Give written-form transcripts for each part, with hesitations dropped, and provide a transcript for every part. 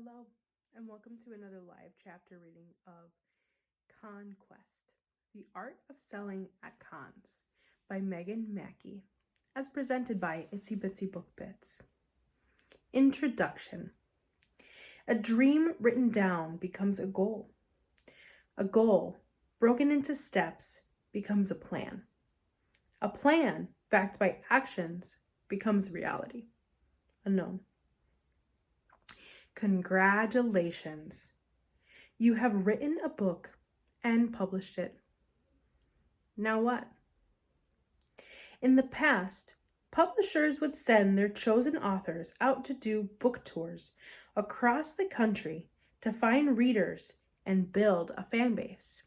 Hello, and welcome to another live chapter reading of ConQuest, The Art of Selling at Cons by Mackie, as presented by Itsy Bitsy Book Bits. Introduction. A dream written down becomes a goal. A goal, broken into steps, becomes a plan. A plan, backed by actions, becomes reality. Unknown. Congratulations. You have written a book and published it. Now what? In the past, publishers would send their chosen authors out to do book tours across the country to find readers and build a fan base.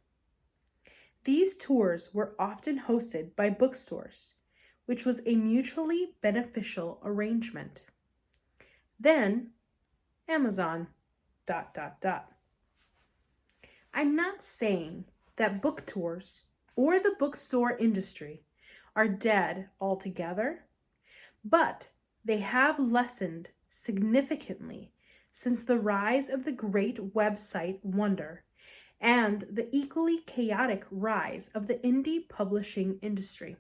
These tours were often hosted by bookstores, which was a mutually beneficial arrangement. Then, Amazon, ... I'm not saying that book tours or the bookstore industry are dead altogether, but they have lessened significantly since the rise of the great website wonder and the equally chaotic rise of the indie publishing industry.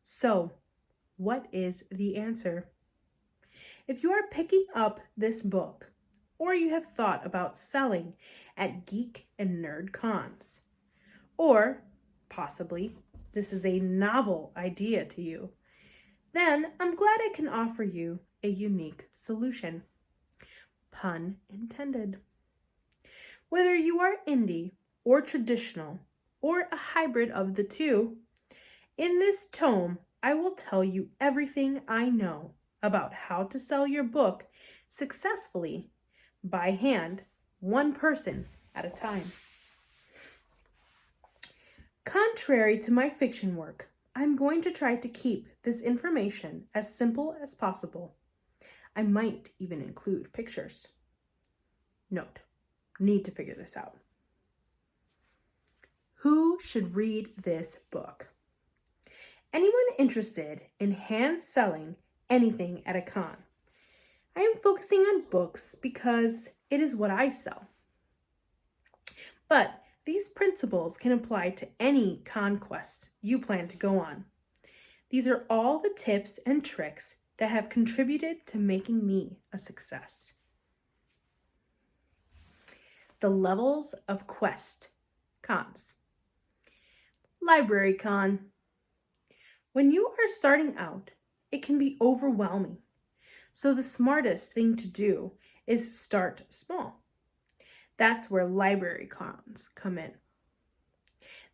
So, what is the answer? If you are picking up this book, or you have thought about selling at geek and nerd cons, or possibly this is a novel idea to you, then I'm glad I can offer you a unique solution. Pun intended. Whether you are indie or traditional or a hybrid of the two, in this tome I will tell you everything I know about how to sell your book successfully by hand, one person at a time. Contrary to my fiction work, I'm going to try to keep this information as simple as possible. I might even include pictures. Note, need to figure this out. Who should read this book? Anyone interested in hand selling anything at a con. I am focusing on books because it is what I sell. But these principles can apply to any conquest you plan to go on. These are all the tips and tricks that have contributed to making me a success. The levels of quest cons. Library con. When you are starting out, it can be overwhelming. So the smartest thing to do is start small. That's where library cons come in.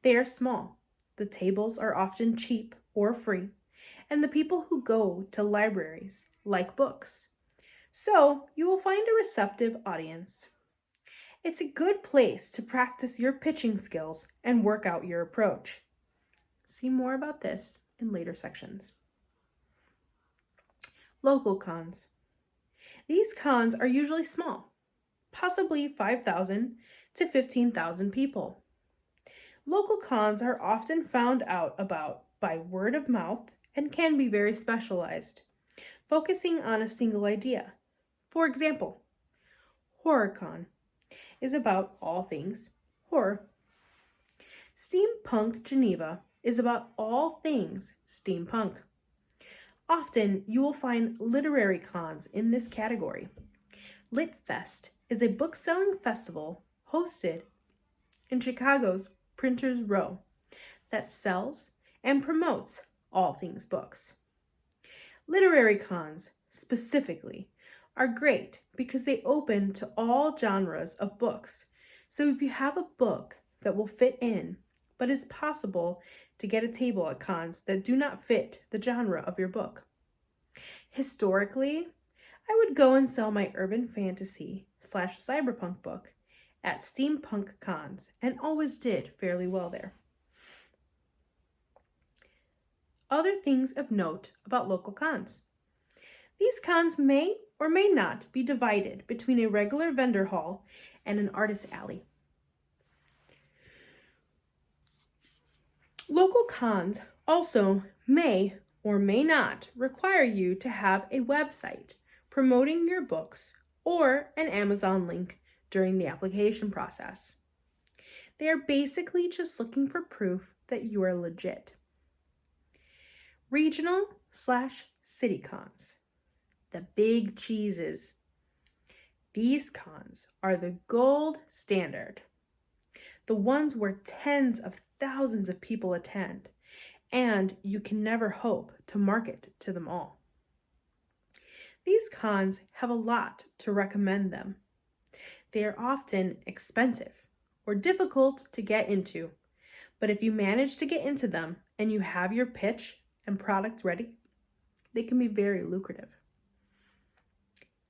They are small. The tables are often cheap or free, and the people who go to libraries like books. So you will find a receptive audience. It's a good place to practice your pitching skills and work out your approach. See more about this in later sections. Local cons. These cons are usually small, possibly 5,000 to 15,000 people. Local cons are often found out about by word of mouth and can be very specialized, focusing on a single idea. For example, HorrorCon is about all things horror. Steampunk Geneva is about all things steampunk. Often, you will find literary cons in this category. LitFest is a book-selling festival hosted in Chicago's Printers Row that sells and promotes all things books. Literary cons, specifically, are great because they open to all genres of books. So if you have a book that will fit in, but is possible to get a table at cons that do not fit the genre of your book. Historically, I would go and sell my urban fantasy / cyberpunk book at steampunk cons and always did fairly well there. Other things of note about local cons. These cons may or may not be divided between a regular vendor hall and an artist alley. Local cons also may or may not require you to have a website promoting your books or an Amazon link during the application process. They are basically just looking for proof that you are legit. Regional/city cons, the big cheeses. These cons are the gold standard, the ones where tens of thousands of people attend, and you can never hope to market to them all. These cons have a lot to recommend them. They are often expensive or difficult to get into, but if you manage to get into them and you have your pitch and product ready, they can be very lucrative.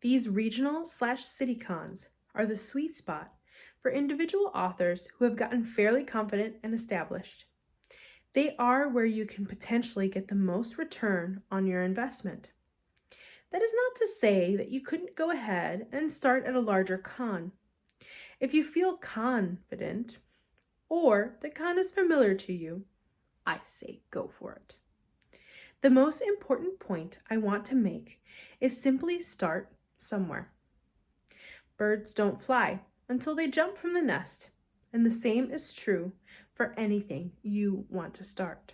These regional/city cons are the sweet spot for individual authors who have gotten fairly confident and established. They are where you can potentially get the most return on your investment. That is not to say that you couldn't go ahead and start at a larger con. If you feel confident or the con is familiar to you, I say go for it. The most important point I want to make is simply start somewhere. Birds don't fly until they jump from the nest, and the same is true for anything you want to start.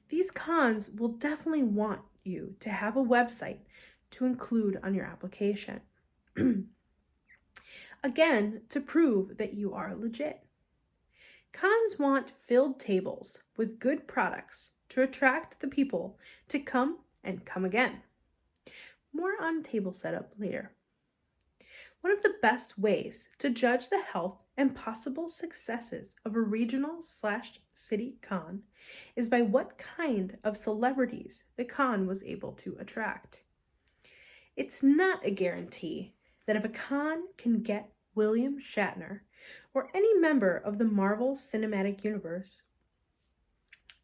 These cons will definitely want you to have a website to include on your application. Again, to prove that you are legit. Cons want filled tables with good products to attract the people to come and come again. More on table setup later. One of the best ways to judge the health and possible successes of a regional/city con is by what kind of celebrities the con was able to attract. It's not a guarantee that if a con can get William Shatner or any member of the Marvel Cinematic Universe,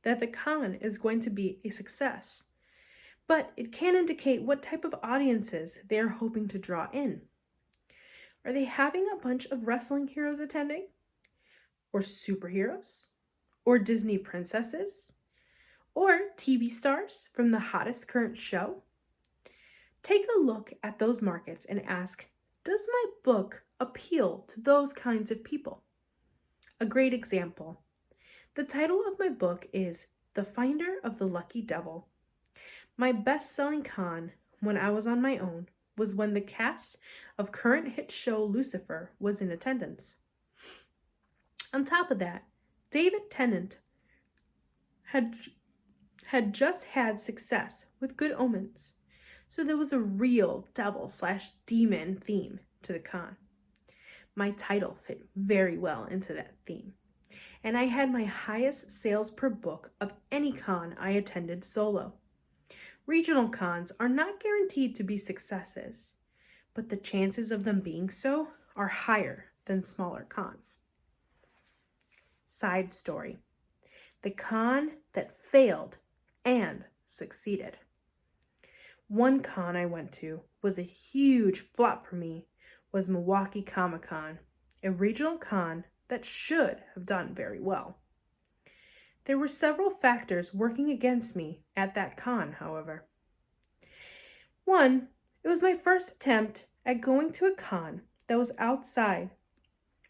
that the con is going to be a success, but it can indicate what type of audiences they are hoping to draw in. Are they having a bunch of wrestling heroes attending? Or superheroes? Or Disney princesses? Or TV stars from the hottest current show? Take a look at those markets and ask, does my book appeal to those kinds of people? A great example. The title of my book is The Finder of the Lucky Devil. My best-selling con when I was on my own was when the cast of current hit show Lucifer was in attendance. On top of that, David Tennant had just had success with Good Omens, so there was a real devil/demon theme to the con. My title fit very well into that theme, and I had my highest sales per book of any con I attended solo. Regional cons are not guaranteed to be successes, but the chances of them being so are higher than smaller cons. Side story. The con that failed and succeeded. One con I went to was a huge flop for me was Milwaukee Comic-Con, a regional con that should have done very well. There were several factors working against me at that con, however. One, it was my first attempt at going to a con that was outside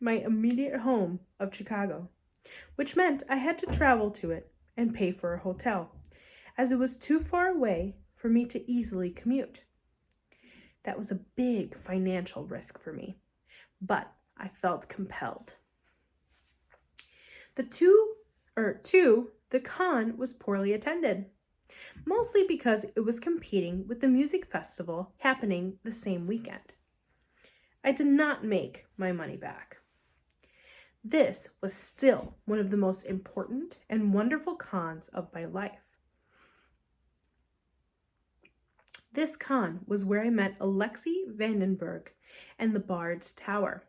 my immediate home of Chicago, which meant I had to travel to it and pay for a hotel, as it was too far away for me to easily commute. That was a big financial risk for me, but I felt compelled. The con was poorly attended, mostly because it was competing with the music festival happening the same weekend. I did not make my money back. This was still one of the most important and wonderful cons of my life. This con was where I met Alexi Vandenberg and the Bard's Tower,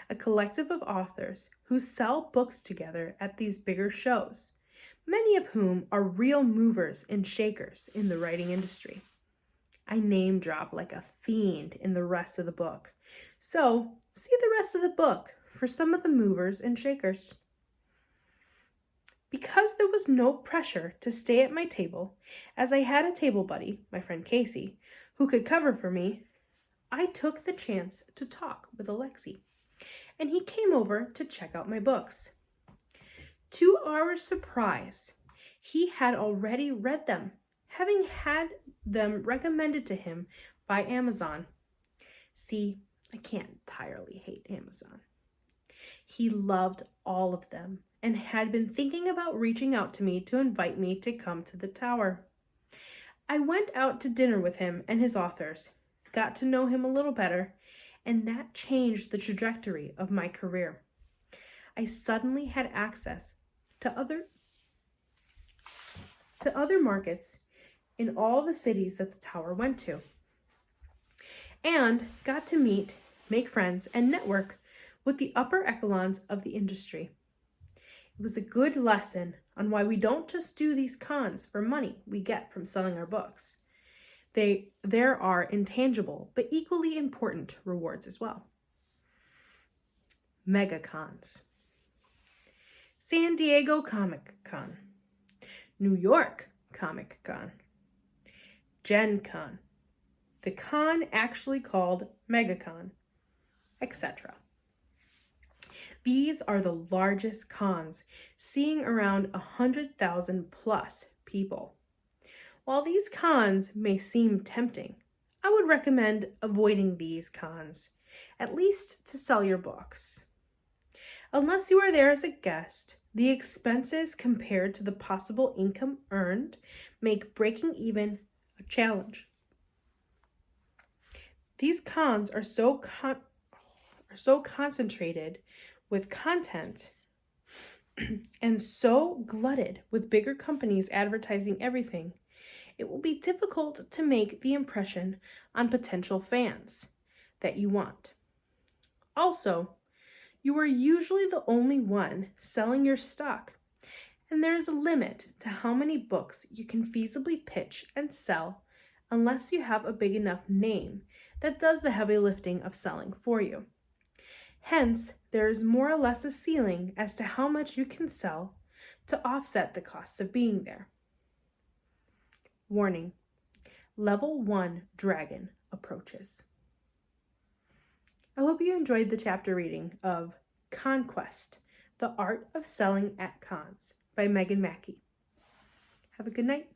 a collective of authors who sell books together at these bigger shows, many of whom are real movers and shakers in the writing industry. I name drop like a fiend in the rest of the book, so see the rest of the book for some of the movers and shakers. Because there was no pressure to stay at my table, as I had a table buddy, my friend Casey, who could cover for me, I took the chance to talk with Alexi, and he came over to check out my books. To our surprise, he had already read them, having had them recommended to him by Amazon. See, I can't entirely hate Amazon. He loved all of them and had been thinking about reaching out to me to invite me to come to the tower. I went out to dinner with him and his authors, got to know him a little better, and that changed the trajectory of my career. I suddenly had access to other markets in all the cities that the tower went to, and got to meet, make friends, and network with the upper echelons of the industry. It was a good lesson on why we don't just do these cons for money we get from selling our books. There are intangible but equally important rewards as well. Mega cons. San Diego Comic Con, New York Comic Con, Gen Con, the con actually called MegaCon, etc. These are the largest cons, seeing around 100,000 plus people. While these cons may seem tempting, I would recommend avoiding these cons, at least to sell your books. Unless you are there as a guest, the expenses compared to the possible income earned make breaking even a challenge. These cons are so concentrated with content and so glutted with bigger companies advertising everything, it will be difficult to make the impression on potential fans that you want. Also, you are usually the only one selling your stock, and there is a limit to how many books you can feasibly pitch and sell unless you have a big enough name that does the heavy lifting of selling for you. Hence, there is more or less a ceiling as to how much you can sell to offset the costs of being there. Warning: Level 1 Dragon approaches. I hope you enjoyed the chapter reading of ConQuest, The Art of Selling at Cons by Mackie. Have a good night.